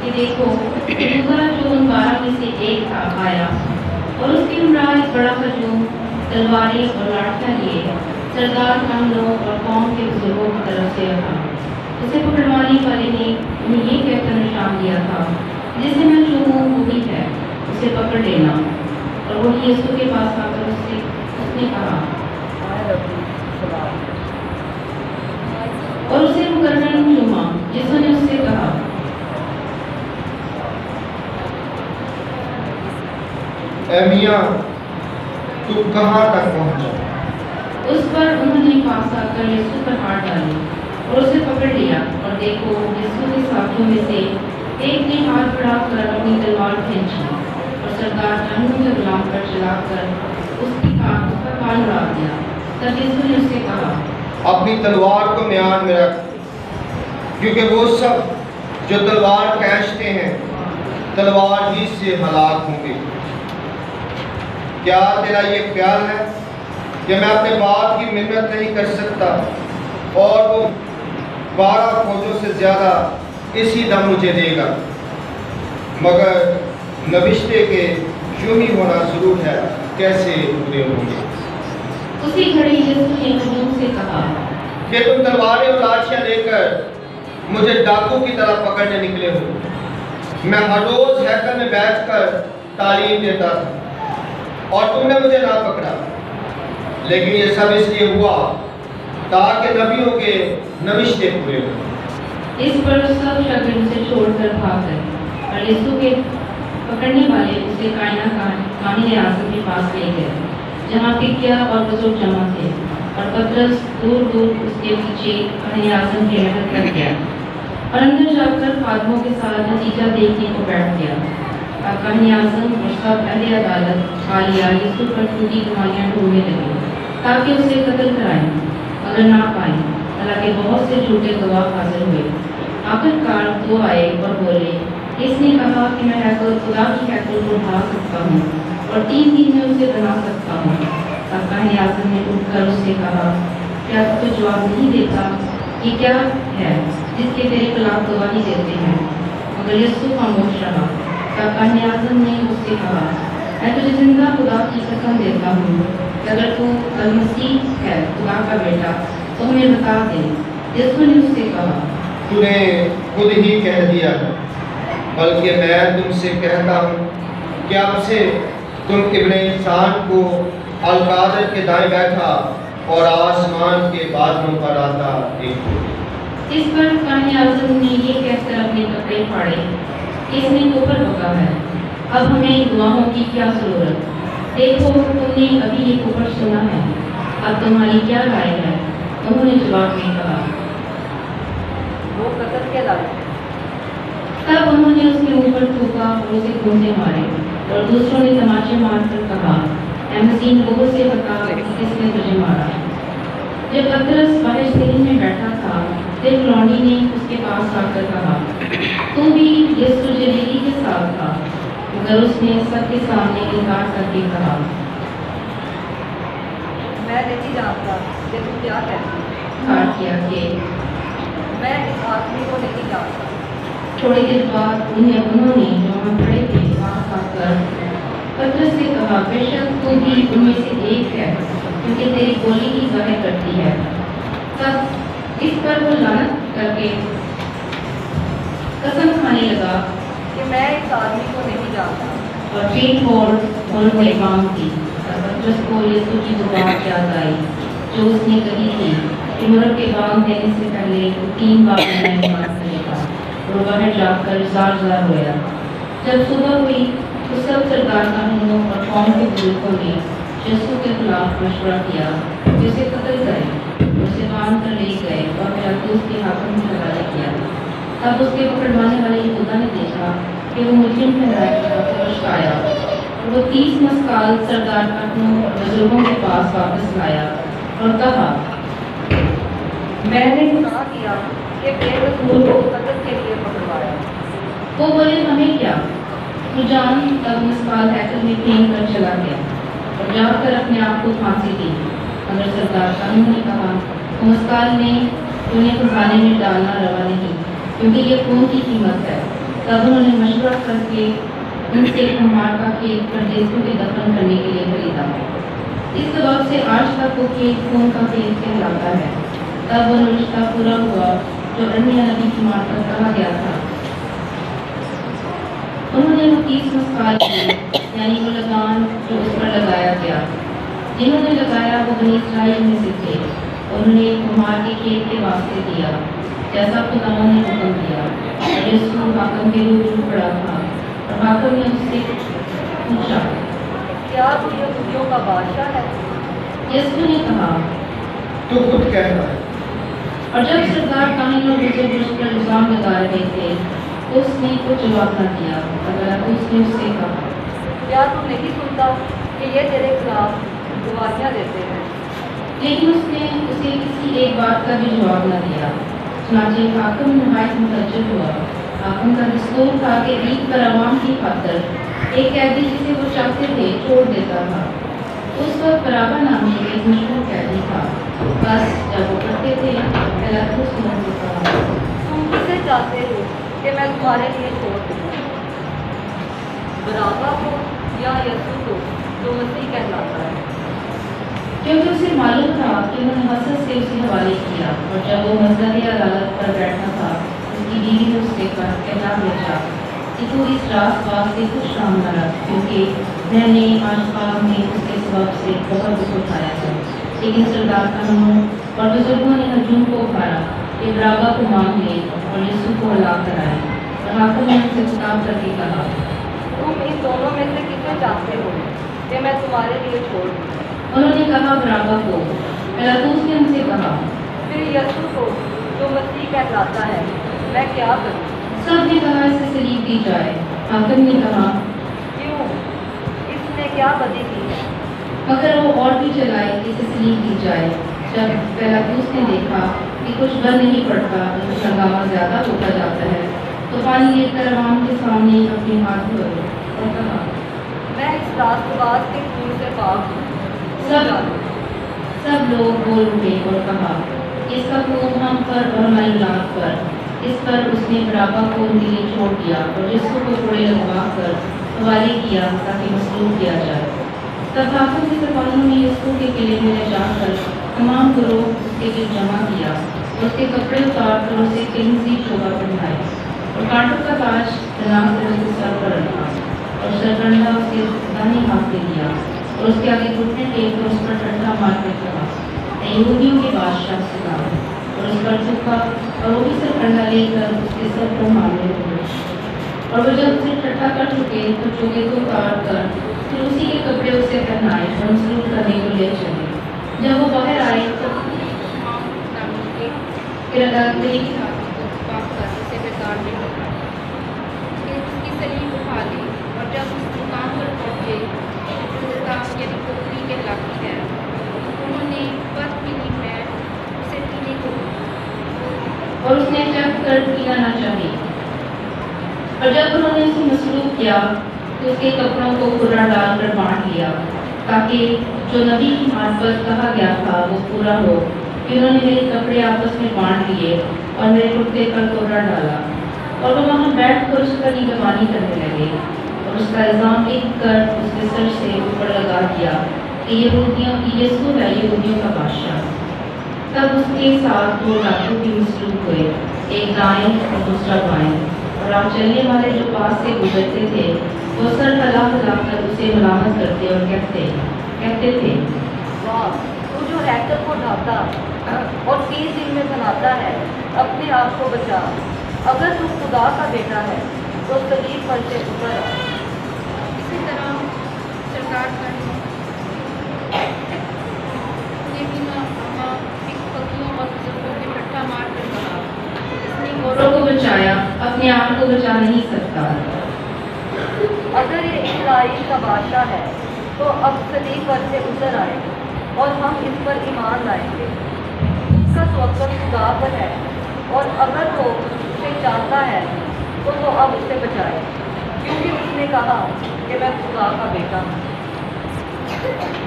کہ دیکھو دوسرا جو ان 12 میں سے ایک تھا آیا، اور اس کے ہمراہ ایک بڑا ہجوم تلواریں اور لاٹھیاں لیے سردار حملوں اور قوم کے بزرگوں کی طرف سے رہا۔ اسے پکڑوانے والے نے انہیں یہ کہہ کر نشان دیا تھا، جسے میں چوموں وہی ہے، اسے پکڑ لینا۔ اور وہ یسوع کے پاس آ کر اس نے کہا اور اسے مقرر چوما۔ یسوع نے اس سے کہا اے میاں تو کہاں تک پہنچا؟ اس پر انہوں نے پاس آ کر یسوع پر ہاتھ ڈالے اور اسے پکڑ لیا، اور دیکھو یسوع کے ساتھیوں میں سے ایک نے ہاتھ بڑھا کر اپنی تلوار کھینچی اور سردار جہنم کے غلام پر چلا کر اس کا کان اڑا دیا۔ تب یسوع نے اس سے کہا اپنی تلوار کو میان میں رکھ، کیونکہ وہ سب جو تلوار کھینچتے ہیں تلوار ہی سے ہلاک ہوں گے۔ کیا تیرا یہ خیال ہے کہ میں اپنے باپ کی منت نہیں کر سکتا اور وہ 12 فوجوں سے زیادہ اسی دم مجھے دے گا؟ مگر نوشتے کے یوں ہی ہونا ضرور ہے، کیسے پورے ہوں گے؟ اسی گھڑی یسوع نے ہجوم سے کہا کہ تم تلواریں اور لاٹھیاں لے کر مجھے ڈاکو کی طرح پکڑنے نکلے ہو۔ میں ہر روز ہیکل میں بیٹھ کر تعلیم دیتا تھا اور تم نے مجھے نہ پکڑا، لیکن یہ سب اس لیے ہوا تاکہ نبیوں کے نوشتے پورے ہوں۔ اس پر سب شاگرد اسے چھوڑ کر بھاگ گئے، اور یسوع کے پکڑنے والے اسے کاہن اعظم کے پاس لے گئے، جہاں پکیا اور بزرگ جمع تھے، اور پترس دور دور اس کے پیچھے کاہن اعظم کی رحمت کر گیا، اور اندر جا کر خادموں کے ساتھ نتیجہ دیکھنے کو بیٹھ گیا۔ کاہن اعظم اور سب اہل عدالت حالیہ یسوع پر جھوٹی گواہیاں ڈھونڈنے لگے تاکہ اسے قتل کرائیں، مگر نہ پائیں، حالانکہ بہت سے جھوٹے گواہ حاضر ہوئے۔ آخرکار 2 آئے اور بولے، اس نے کہا کہ میں خدا کی ہیکل کو ڈھا سکتا ہوں اور 3 دن میں اسے بنا سکتا ہوں۔ کاہن اعظم نے اٹھ کر اس سے کہا، کیا تو جواب نہیں دیتا؟ یہ کیا ہے جس کے تیرے خلاف گواہی دیتے ہیں؟ مگر یسوع خاموش رہا۔ کاہن اعظم نے اس سے کہا، میں تجھے زندہ خدا کی قسم دیتا ہوں کہ اگر تو المسیح ہے خدا کا بیٹا تو ہمیں بتا دے۔ یسوع نے اس سے کہا، تو نے خود ہی کہہ دیا ہے، بلکہ میں تم سے کہتا ہوں کہ اب سے تم ابن انسان کو القادر کے دائیں بیٹھا اور آسمان کے بادلوں پر آتا دیکھو۔ اس پر کاہن اعظم نے یہ کہہ کر اپنے کپڑے پھاڑے کہ اس نے کوپر بکا ہے، اب ہمیں گواہوں کی کیا ضرورت؟ دیکھو تم نے ابھی یہ کوپر سنا ہے، اب تمہاری کیا رائے ہے؟ انہوں نے جواب میں کہا، وہ قتل کے لائق۔ تب انہوں نے اس کے منہ پر تھوکا اور اسے گھونسے مارے، اور دوسروں نے تماچے مار کر کہا، اے مسیح لوگوں سے بتا کہ کس نے تجھے مارا۔ جب پترس باہر سیل میں بیٹھا تھا، پھر لونڈی نے اس کے پاس آ کر کہا، تو بھی یسوع جلیلی کے ساتھ تھا، مگر اس نے سب کے سامنے انکار کر کے کہا، میں نہیں جانتا کہ تم کیا کہتی ہو۔ انکار کیا کہ میں اس آدمی کو نہیں جانتا۔ تھوڑی دیر بعد انہوں نے جو وہاں کھڑے تھے پاس آ کر پترس سے کہا، بے شک تو بھی ان میں سے ایک ہے، کیونکہ تیری بولی ہی ظاہر کرتی ہے۔ تب اس پر وہ لعنت کر کے قسم کھانے لگا کہ میں اس آدمی کو نہیں جانتا۔ اور پیٹ پھوڑ نے مانگ کی، اور پترس کو یسوع کی وہ بات یاد آئی جو اس نے کہی تھی کہ مرغ کے بانگ دینے سے پہلے وہ 3 بار میں نماز کرے گا، اور باہر جا کر زار زار رویا۔ جب صبح ہوئی تو سب سردار کاہنوں اور قوم کے بزرگوں نے یسوع کے خلاف مشورہ کیا کہ اسے قتل کریں، اسے باندھ کر لے گئے اور پیلاطس کے ہاتھوں میں حوالہ کیا۔ تب اس کے پکڑوانے والے یہودا نے دیکھا کہ وہ مجرم ٹھہرایا تو پچھتایا، اور وہ 30 مسکال سردار کاہنوں اور بزرگوں کے پاس واپس لایا اور کہا، میں نے گناہ کیا کہ بے قصور کو قتل کے لیے پکڑوایا۔ وہ بولے، ہمیں کیا؟ تو جان تب مسکال ہیکل میں پھینک کر چلا گیا اور جا کر اپنے آپ کو پھانسی دی۔ مگر سردار کاہنوں نے کہا، مسکال نے انہیں خزانے میں ڈالنا روا نہیں، کیونکہ یہ خون کی قیمت ہے۔ तब उन्होंने मशवरा करके उनसे एक कुम्हार का खेत परदेसियों के दफन करने के लिए खरीदा। इस सबब से आज तक वो खेत खून का खेत कहलाता है। तब वो रिश्ता पूरा हुआ जो अन्य नबी की मार्फत कहा गया था। उन्होंने वो 30 मस्काल किए, यानी वो लगान जो उस पर लगाया गया। जिन्होंने लगाया वो बनी इस्राएल में से थे। उन्होंने कुम्हार के खेत के वास्ते दिया जैसा खुदा ने हुक्म दिया। और यीशु हाकिम के रूबरू खड़ा था और हाकिम ने उससे पूछा, क्या तू यहूदियों का बादशाह है? यीशु ने कहा, तो खुद कह रहा है। और जब सरदार काहिन और बुजुर्ग उस पर इल्जाम लगा रहे थे तो उसने कुछ जवाब न दिया। अगर उसने उससे कहा, क्या तू नहीं सुनता कि ये तेरे खिलाफ गवाहियाँ देते हैं? लेकिन उसने उसे किसी एक बात का भी जवाब न दिया। चुनांचे हाकिम नहायत मुतअज्जब हुआ। हाकिम का दस्तूर था कि ईद पर अवाम की खातर एक कैदी जिसे वो चाहते थे छोड़ देता था। उस वक्त बराबर नामी एक मशहूर कैदी था। बस जब वो पढ़ते थे पिलातुस ने उनसे कहा, तुम किसे चाहते हो कि मैं तुम्हारे लिए छोड़ दूँ? बराबा को या यीशु को जो मसीह कहलाता है? क्योंकि उसे मालूम था कि उन्होंने हसद से उसे हवाले किया। और जब वो मजहरी अदालत पर बैठा था उसकी बीवी ने उससे कहना भेजा कि तू इस रात वास्ते कुछ काम न रख, क्योंकि मैंने आज ख्वाब में उसके सबब से बहुत दुख उठाया है। लेकिन सरदार कानूनों और बुजुर्गों ने हजूम को उभारा कि बराबा को मांग ले और यीशु को हलाक कराए। और हाकिम ने उनसे खिताब करके कहा, तुम इन दोनों में से किसे चाहते हो कि मैं तुम्हारे लिए छोड़ दूँ? उन्होंने कहा, बराबा को। पिलातुस ने उनसे कहा, फिर यीशु को जो मसीह कहलाता है मैं क्या करूँ? सब ने कहा, इसे सलीब दी जाए। हाकिम ने कहा, क्यों? इसने क्या बदी की है? मगर वो और भी चलाए कि इसे सलीब दी जाए। जब पिलातुस ने देखा कि कुछ बन नहीं पड़ता और कुछ हंगामा ज़्यादा होता जाता है तो पानी लेकर अवाम के सामने अपने हाथ धोए और कहा, मैं इस रास्तबाज के खून से पाक हूँ। सब लोग बोल उठे और कहा, इसका खून हम पर और हमारी औलाद पर। इस पर उसने बराबा को उनके लिए छोड़ दिया और यीशु को कोड़े लगवा कर हवाले किया ताकि मसलूब किया जाए। तब हाकिम के सिपाहियों ने यीशु के किले में ले जाकर तमाम गिरोह उसके लिए जमा किया और उसके कपड़े उतार कर उसे किलमसी शोभा पहनाए और कांटों का ताज जनाब से उसके सर पर रखा और सरकंडा उसके दाहिने हाथ में दिया और उसके आगे घुटने टेक कर उस पर ठंडा मारकर कहा, यहूदियों के बादशाह से कहा, और उस पर थूका और वो भी सरकंडा लेकर उसके सर को मारने लगे। और वो जब उसे ठट्ठा कर चुके तो चोगे को उतार कर फिर उसी के कपड़े उसे पहनाए और मसलूब करने को ले चले। जब वो बाहर आए तो फिर अदालत के हाथ को पाक कर उसे बेकार में रखा, फिर उसकी सलीब उठा ली। और जब उस मुकाम पर पहुँचे यानी पोखरी कहलाती है, उन्होंने बद पीनी है उसे पीने को और उसने चख कर पीना न चाही। और जब उन्होंने उसे मसलूब किया तो उसके कपड़ों को पूरा डालकर बांट लिया ताकि जो नबी की मार्फत कहा गया था वो पूरा हो कि उन्होंने मेरे कपड़े आपस में बांट लिए और मेरे कुर्ते पर कोरा डाला। और वो वहाँ बैठ कर उस पर निगरानी करने लगे और उसका इल्ज़ाम लिख कर उसके सर से ऊपर लगा दिया कि यीशु है यहूदियों का बादशाह। तब उसके साथ 2 डाकू भी मसलूब हुए, एक दाएं और दूसरा बाएं। और आप चलने वाले जो पास से गुजरते थे वो सर हिला कर उसे मलामत करते और कहते थे, वाह, तू जो हैकल को ढाता और 3 दिन में बनाता है, अपने आप को बचा। अगर तू खुदा का बेटा है तो सलीब पर से उतर आ। इसी तरह सरकार ने भी पक्षियों और बुजुर्गों के ठट्ठा मार कर कहा, इसने गोरों को बचाया, अपने आप को बचा नहीं सकता। अगर ये इस्राइल का बादशाह है तो अब सलीब पर से उतर आए और हम इस पर ईमान लाएंगे। उसका तवक्कुल खुदा पर है और अगर वो उसे चाहता है तो वो अब उसे बचाए, क्योंकि उसने कहा कि मैं खुदा का बेटा हूँ।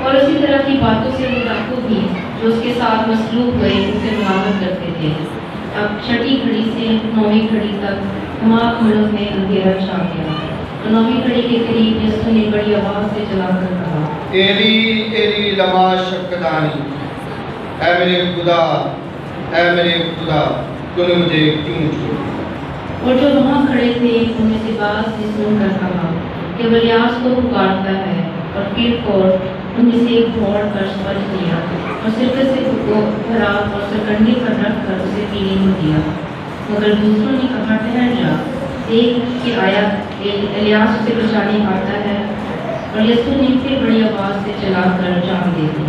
और उसी तरह की बातों से वो डाकू भी जो उसके साथ मसलूब हुए उसे मलामत करते थे। अब छठी घड़ी से 9वीं घड़ी तक तमाम मुल्क में अंधेरा छा गया। तो 9वीं घड़ी के करीब यीशु ने बड़ी आवाज़ से चलाकर कहा, एली एली लमा शब्बक्तानी, ऐ मेरे खुदा तूने मुझे क्यों छोड़ा। और जो वहाँ खड़े थे उनमें से बात ने सुनकर कहा, केवल एलियास को पुकारता है। और फिर उनमें से एक दौड़ कर स्पर्श लिया और सिरके से भरा और सरकंडे पर रख कर उसे पीने को दिया। मगर दूसरों ने कहा, ठहर जा, देख कि आया एलियास उसे बचाने आता है। और यीशु ने फिर बड़ी आवाज़ से चलाकर जान दे दी।